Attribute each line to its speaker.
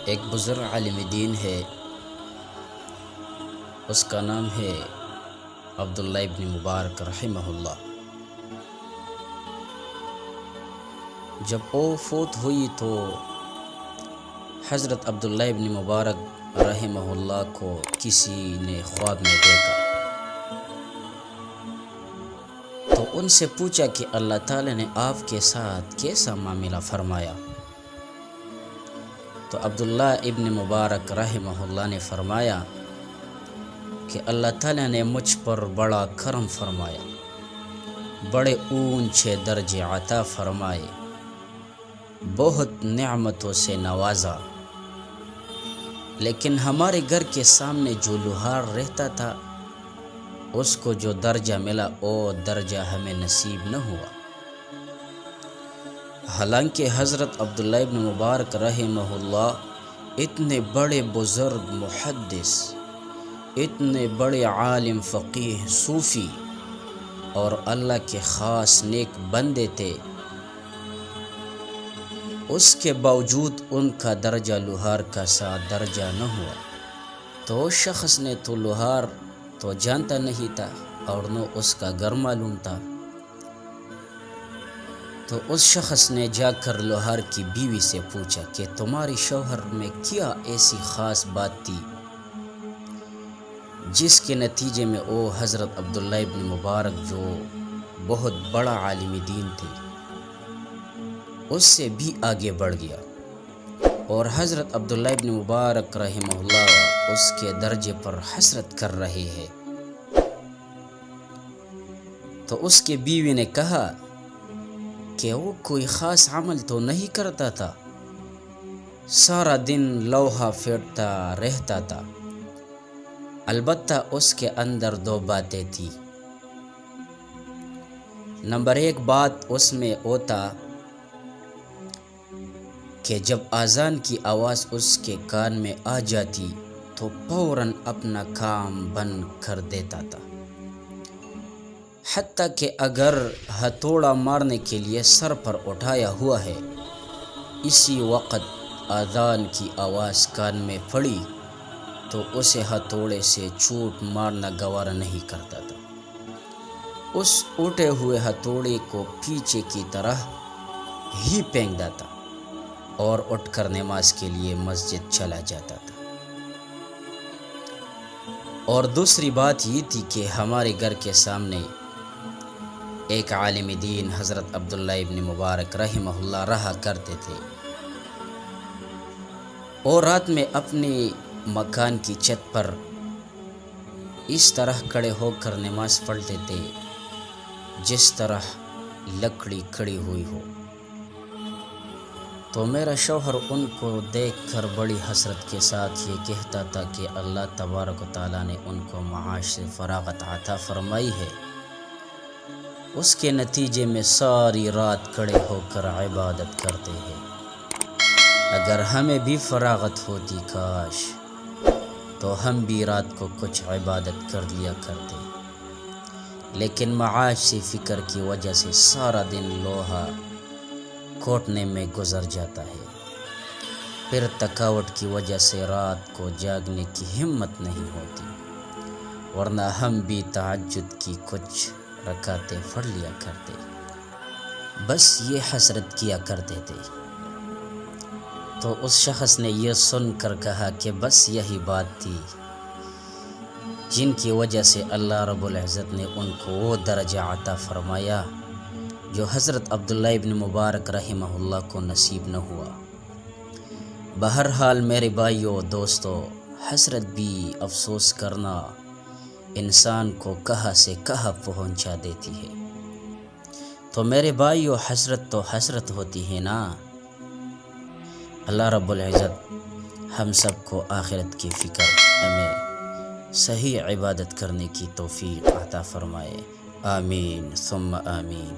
Speaker 1: ایک بزرگ عالم دین ہے، اس کا نام ہے عبداللہ ابن مبارک رحمہ اللہ۔ جب وہ فوت ہوئی تو حضرت عبداللہ ابن مبارک رحمہ اللہ کو کسی نے خواب میں دیکھا تو ان سے پوچھا کہ اللہ تعالی نے آپ کے ساتھ کیسا معاملہ فرمایا؟ تو عبداللہ ابن مبارک رحمہ اللہ نے فرمایا کہ اللہ تعالی نے مجھ پر بڑا کرم فرمایا، بڑے اونچے درجے عطا فرمائے، بہت نعمتوں سے نوازا، لیکن ہمارے گھر کے سامنے جو لوہار رہتا تھا اس کو جو درجہ ملا وہ درجہ ہمیں نصیب نہ ہوا۔ حالانکہ حضرت عبداللہ ابن مبارک رحمہ اللہ اتنے بڑے بزرگ محدث، اتنے بڑے عالم فقیہ صوفی اور اللہ کے خاص نیک بندے تھے، اس کے باوجود ان کا درجہ لوہار کا ساتھ درجہ نہ ہوا۔ تو اس شخص نے تو لوہار تو جانتا نہیں تھا اور نہ اس کا گھر معلوم تھا، تو اس شخص نے جا کر لوہار کی بیوی سے پوچھا کہ تمہارے شوہر میں کیا ایسی خاص بات تھی جس کے نتیجے میں وہ حضرت عبداللہ ابن مبارک جو بہت بڑا عالم دین تھے اس سے بھی آگے بڑھ گیا، اور حضرت عبداللہ ابن مبارک رحمہ اللہ اس کے درجے پر حسرت کر رہے ہیں۔ تو اس کے بیوی نے کہا کہ وہ کوئی خاص عمل تو نہیں کرتا تھا، سارا دن لوہا پھیرتا رہتا تھا، البتہ اس کے اندر دو باتیں تھیں۔ نمبر ایک بات اس میں ہوتا کہ جب اذان کی آواز اس کے کان میں آ جاتی تو فوراً اپنا کام بند کر دیتا تھا، حتیٰ کہ اگر ہتھوڑا مارنے کے لیے سر پر اٹھایا ہوا ہے، اسی وقت اذان کی آواز کان میں پڑی تو اسے ہتھوڑے سے چوٹ مارنا گوارا نہیں کرتا تھا، اس اٹھے ہوئے ہتھوڑے کو پیچھے کی طرح ہی پھینک دیتا اور اٹھ کر نماز کے لیے مسجد چلا جاتا تھا۔ اور دوسری بات یہ تھی کہ ہمارے گھر کے سامنے ایک عالم دین حضرت عبداللہ ابن مبارک رحمہ اللہ رہا کرتے تھے، اور رات میں اپنے مکان کی چھت پر اس طرح کھڑے ہو کر نماز پڑھتے تھے جس طرح لکڑی کھڑی ہوئی ہو۔ تو میرا شوہر ان کو دیکھ کر بڑی حسرت کے ساتھ یہ کہتا تھا کہ اللہ تبارک و تعالیٰ نے ان کو معاش سے فراغت عطا فرمائی ہے، اس کے نتیجے میں ساری رات کھڑے ہو کر عبادت کرتے ہیں۔ اگر ہمیں بھی فراغت ہوتی کاش، تو ہم بھی رات کو کچھ عبادت کر لیا کرتے، لیکن معاش سے فکر کی وجہ سے سارا دن لوہا کوٹنے میں گزر جاتا ہے، پھر تھکاوٹ کی وجہ سے رات کو جاگنے کی ہمت نہیں ہوتی، ورنہ ہم بھی تہجد کی کچھ رکعتیں پڑھ لیا کرتے، بس یہ حسرت کیا کرتے تھے۔ تو اس شخص نے یہ سن کر کہا کہ بس یہی بات تھی جن کی وجہ سے اللہ رب العزت نے ان کو وہ درجہ عطا فرمایا جو حضرت عبداللہ ابن مبارک رحمہ اللہ کو نصیب نہ ہوا۔ بہرحال میرے بھائیوں دوستو، حسرت بھی افسوس کرنا انسان کو کہاں سے کہاں پہنچا دیتی ہے۔ تو میرے بھائیوں، حسرت تو حسرت ہوتی ہے نا۔ اللہ رب العزت ہم سب کو آخرت کی فکر، ہمیں صحیح عبادت کرنے کی توفیق عطا فرمائے، آمین ثم آمین۔